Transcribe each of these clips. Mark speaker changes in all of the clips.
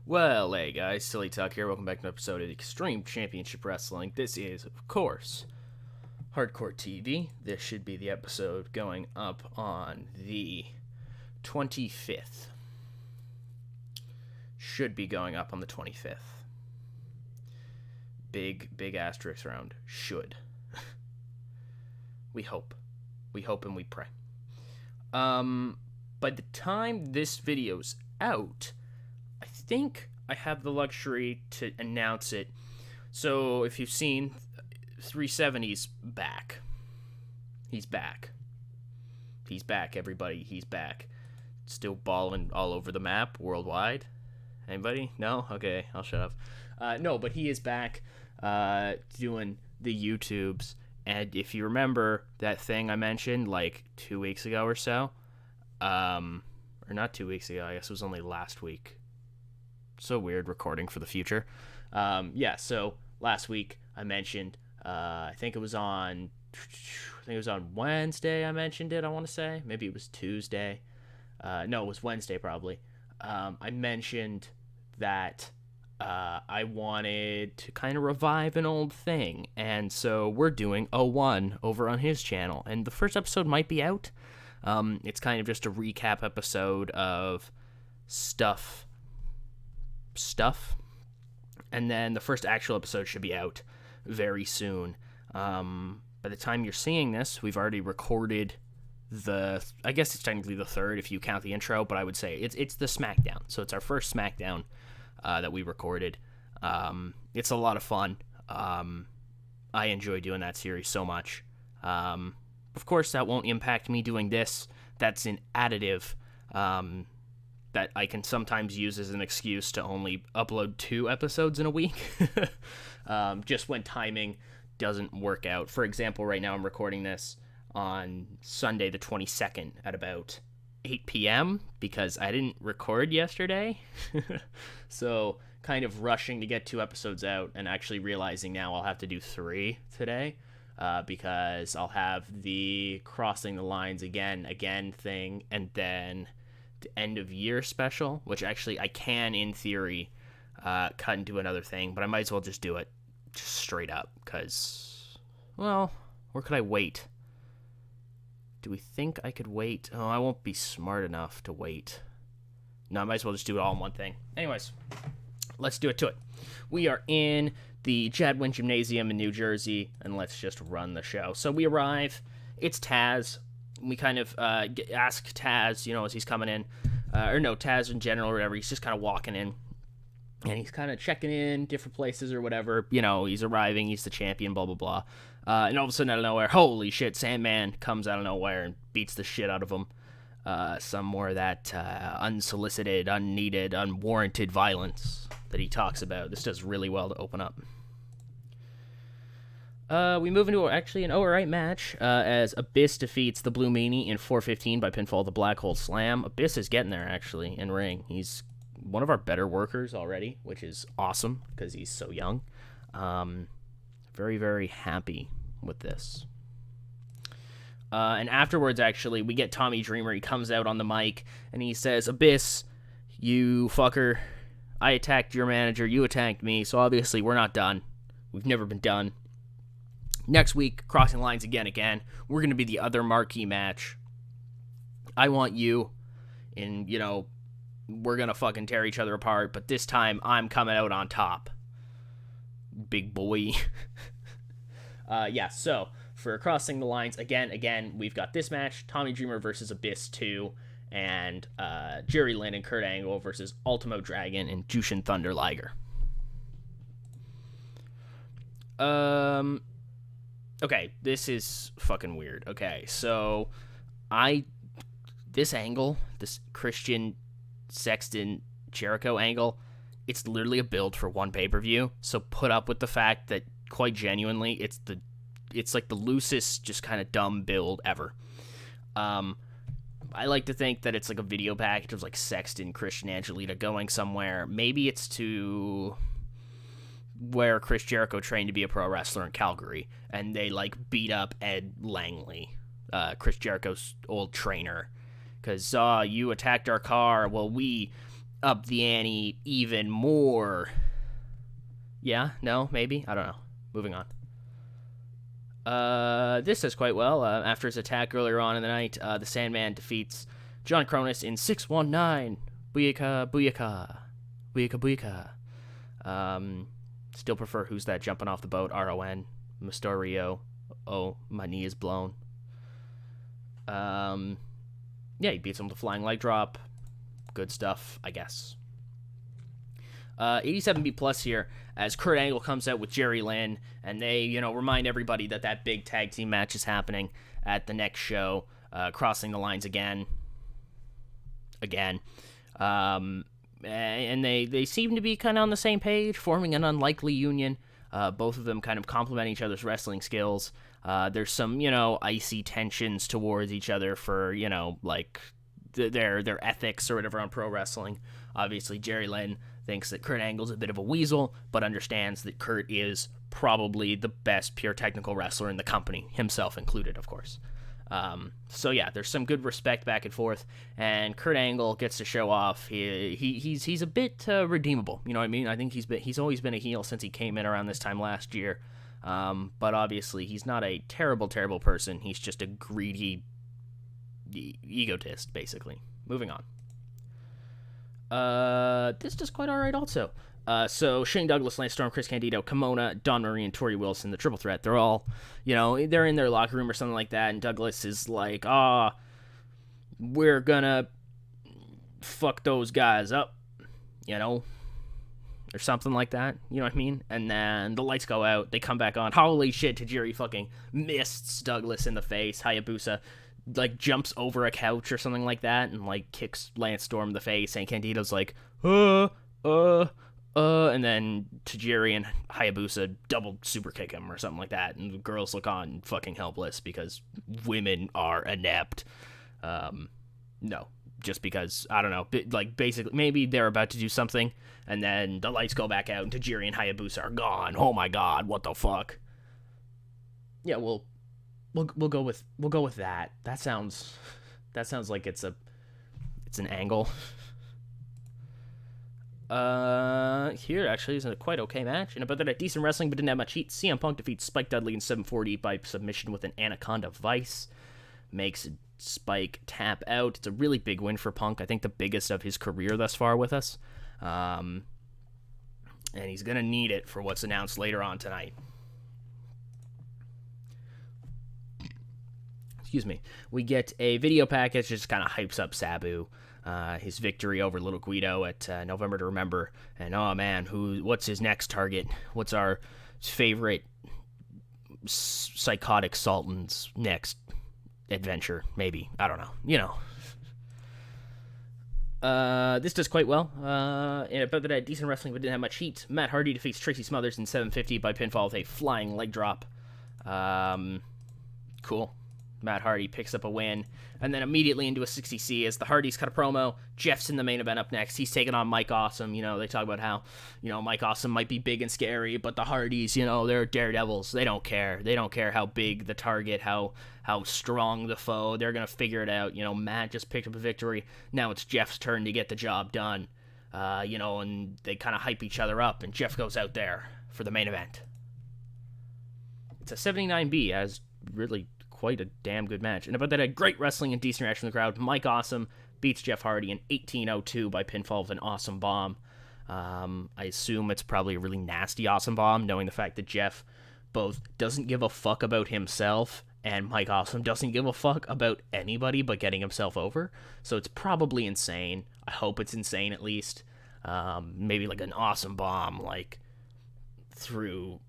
Speaker 1: Well, hey guys, Silly Tuck here. Welcome back to an episode of Extreme Championship Wrestling. This is, of course, Hardcore TV. This should be the episode going up on the 25th. Should be going up on the 25th. Big asterisk around should. We hope. We hope and we pray. By the time this video's out, I think I have the luxury to announce it. So if you've seen, 370's back. He's back. He's back, everybody. He's back. Still balling all over the map worldwide. Anybody? No? Okay, I'll shut up. No, but he is back doing the YouTubes. And if you remember that thing I mentioned like 2 weeks ago or so, or not 2 weeks ago, I guess it was only last week. So weird recording for the future. So last week I mentioned, I think it was on Wednesday I mentioned it, I want to say. Maybe it was Tuesday. No, it was Wednesday probably. I mentioned that I wanted to kind of revive an old thing. And so we're doing 01 over on his channel. And the first episode might be out. It's kind of just a recap episode of stuff. And then the first actual episode should be out very soon. By the time you're seeing this, we've already recorded I guess it's technically the third if you count the intro, but I would say it's the SmackDown. So it's our first SmackDown that we recorded. It's a lot of fun. I enjoy doing that series so much. Of course, that won't impact me doing this. That's an additive that I can sometimes use as an excuse to only upload 2 episodes in a week. Just when timing doesn't work out. For example, right now I'm recording this on Sunday the 22nd at about 8 p.m. because I didn't record yesterday. So kind of rushing to get 2 episodes out and actually realizing now I'll have to do 3 today because I'll have the Crossing the Lines again thing and then the end of year special, which actually I can in theory cut into another thing, but I might as well just do it just straight up because, well, where could I wait? Do we think I could wait? Oh, I won't be smart enough to wait. No, I might as well just do it all in one thing. Anyways, let's do it to it. We are in the Jadwin Gymnasium in New Jersey, and let's just run the show. So we arrive. It's Taz. We kind of ask Taz, as he's coming in. Taz in general or whatever. He's just kind of walking in. And he's kind of checking in different places or whatever. He's arriving. He's the champion, blah, blah, blah. And all of a sudden, out of nowhere, holy shit, Sandman comes out of nowhere and beats the shit out of him. Some more of that unsolicited, unneeded, unwarranted violence that he talks about. This does really well to open up. We move into actually an alright match as Abyss defeats the Blue Meanie in 4:15 by pinfall with the Black Hole Slam. Abyss is getting there, actually, in ring. He's one of our better workers already, which is awesome because he's so young. Very, very happy with this. And afterwards, actually, we get Tommy Dreamer. He comes out on the mic, and he says, Abyss, you fucker, I attacked your manager, you attacked me, so obviously we're not done. We've never been done. Next week, Crossing Lines again. We're going to be the other marquee match. I want you, and, we're going to fucking tear each other apart, but this time I'm coming out on top. Big boy. So for Crossing the Lines, again, we've got this match, Tommy Dreamer versus Abyss 2, and Jerry Lynn and Kurt Angle versus Ultimo Dragon and Jushin Thunder Liger. Okay, this is fucking weird. Okay, so this Christian Sexton Jericho angle, it's literally a build for one pay-per-view, so put up with the fact that quite genuinely it's like the loosest just kind of dumb build ever. I like to think that it's like a video package of like Sexton, Christian, Angelita going somewhere. Maybe it's to where Chris Jericho trained to be a pro wrestler in Calgary and they like beat up Ed Langley, Chris Jericho's old trainer, because you attacked our car. Well, we up the ante even more. Yeah? No? Maybe? I don't know. Moving on. This does quite well. After his attack earlier on in the night, the Sandman defeats John Cronus in 619. Booyaka, booyaka. Booyaka, booyaka. Still prefer Who's That Jumping Off the Boat, RON. Mysterio. Oh, my knee is blown. Yeah, he beats him with a flying leg drop. Good stuff, I guess. 87B plus here as Kurt Angle comes out with Jerry Lynn, and they, remind everybody that big tag team match is happening at the next show, crossing the lines again. And they seem to be kind of on the same page, forming an unlikely union. Both of them kind of complement each other's wrestling skills. There's some, icy tensions towards each other for, like their ethics or whatever on pro wrestling. Obviously, Jerry Lynn thinks that Kurt Angle's a bit of a weasel, but understands that Kurt is probably the best pure technical wrestler in the company, himself included, of course. So yeah, there's some good respect back and forth, and Kurt Angle gets to show off. He's a bit redeemable, you know what I mean? I think he's always been a heel since he came in around this time last year. But obviously he's not a terrible person. He's just a greedy egotist, basically. Moving on. This does quite alright also. So Shane Douglas, Lance Storm, Chris Candido, Kimona, Don Marie, and Tori Wilson, the triple threat, they're all, they're in their locker room or something like that, and Douglas is like, we're gonna fuck those guys up, or something like that, you know what I mean? And then the lights go out, they come back on, holy shit, Tajiri fucking mists Douglas in the face, Hayabusa jumps over a couch or something like that, and kicks Lance Storm in the face, and Candido's like, and then Tajiri and Hayabusa double super kick him or something like that, and the girls look on fucking helpless because women are inept. No, just because, I don't know, basically, maybe they're about to do something, and then the lights go back out, and Tajiri and Hayabusa are gone. Oh my god, what the fuck? Yeah, We'll go with that. That sounds like it's an angle. Here actually is a quite okay match. And about that, decent wrestling but didn't have much heat. CM Punk defeats Spike Dudley in 740 by submission with an Anaconda Vice. Makes Spike tap out. It's a really big win for Punk. I think the biggest of his career thus far with us. And he's gonna need it for what's announced later on tonight. Excuse me. We get a video package that just kind of hypes up Sabu, his victory over Little Guido at November to Remember, and oh man, what's his next target? What's our favorite psychotic sultan's next adventure? Maybe, I don't know. This does quite well. And about that, decent wrestling but didn't have much heat. Matt Hardy defeats Tracy Smothers in 750 by pinfall with a flying leg drop. Cool. Matt Hardy picks up a win, and then immediately into a 60C as the Hardys cut a promo. Jeff's in the main event up next. He's taking on Mike Awesome. They talk about how, Mike Awesome might be big and scary, but the Hardys, they're daredevils. They don't care. They don't care how big the target, how strong the foe. They're going to figure it out. Matt just picked up a victory. Now it's Jeff's turn to get the job done. And they kind of hype each other up, and Jeff goes out there for the main event. It's a 79B, as really quite a damn good match. And about that, a great wrestling and decent reaction from the crowd. Mike Awesome beats Jeff Hardy in 1802 by pinfall with an awesome bomb. I assume it's probably a really nasty awesome bomb, knowing the fact that Jeff both doesn't give a fuck about himself and Mike Awesome doesn't give a fuck about anybody but getting himself over. So it's probably insane. I hope it's insane at least. Maybe an awesome bomb, through...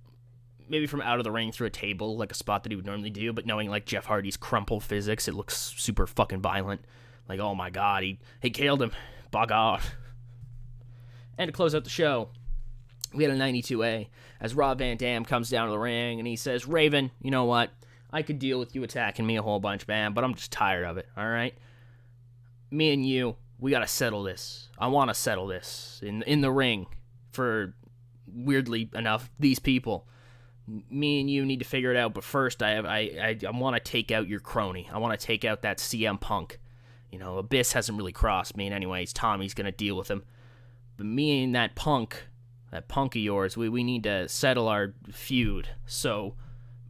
Speaker 1: maybe from out of the ring through a table, a spot that he would normally do, but knowing, Jeff Hardy's crumple physics, it looks super fucking violent. Oh my god, he killed him. By God. And to close out the show, we had a 92A, as Rob Van Dam comes down to the ring, and he says, Raven, you know what? I could deal with you attacking me a whole bunch, man, but I'm just tired of it, alright? Me and you, we gotta settle this. I want to settle this in the ring for, weirdly enough, these people. Me and you need to figure it out, but first I want to take out your crony. I want to take out that CM Punk. Abyss hasn't really crossed me, and anyways, Tommy's going to deal with him. But me and that punk of yours, we need to settle our feud. So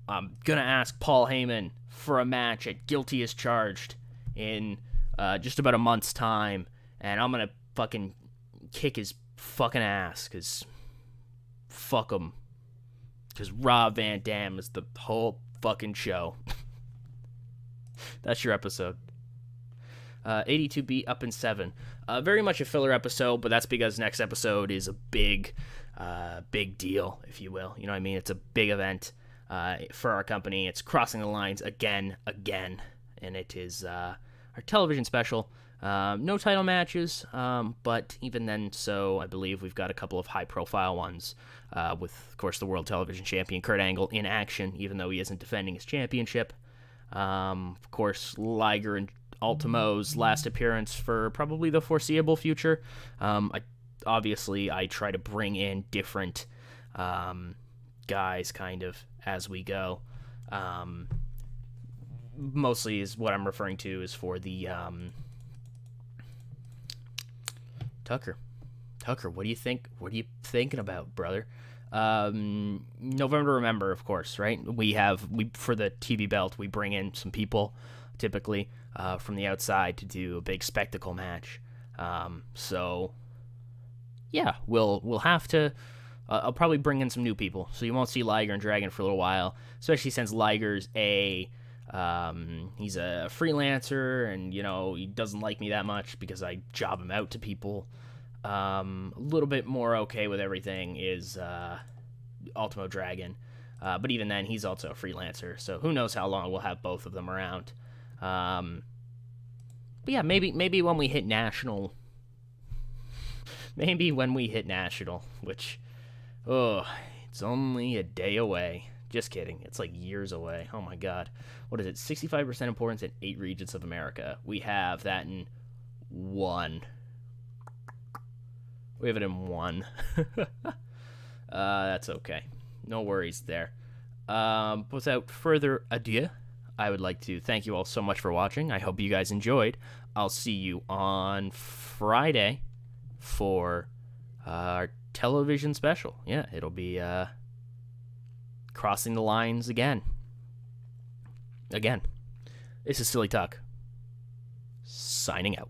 Speaker 1: I'm gonna ask Paul Heyman for a match at Guilty as Charged in just about a month's time, and I'm gonna fucking kick his fucking ass, cause fuck him. Cause Rob Van Dam is the whole fucking show. That's your episode. 82B up in 7. Very much a filler episode, but that's because next episode is a big deal, if you will. You know what I mean? It's a big event for our company. It's crossing the lines again, and it is our television special. No title matches, but even then, so I believe we've got a couple of high-profile ones with, of course, the World Television Champion Kurt Angle in action, even though he isn't defending his championship. Of course, Liger and Ultimo's last appearance for probably the foreseeable future. I try to bring in different guys kind of as we go. Mostly is what I'm referring to is for the Tucker, what do you think? What are you thinking about, brother? November to Remember, of course, right? We for the TV belt, we bring in some people, typically from the outside, to do a big spectacle match. So yeah, we'll have to. I'll probably bring in some new people, so you won't see Liger and Dragon for a little while, especially since Liger's he's a freelancer, and he doesn't like me that much because I job him out to people. A little bit more okay with everything is Ultimo Dragon, but even then, he's also a freelancer, so who knows how long we'll have both of them around. But yeah, maybe when we hit national, which, it's only a day away. Just kidding. It's like years away. Oh my god. What is it? 65% importance in 8 regions of America. We have that in 1. We have it in 1. That's okay. No worries there. Without further ado, I would like to thank you all so much for watching. I hope you guys enjoyed. I'll see you on Friday for our television special. Yeah, it'll be crossing the lines again. This is Silly Talk, signing out.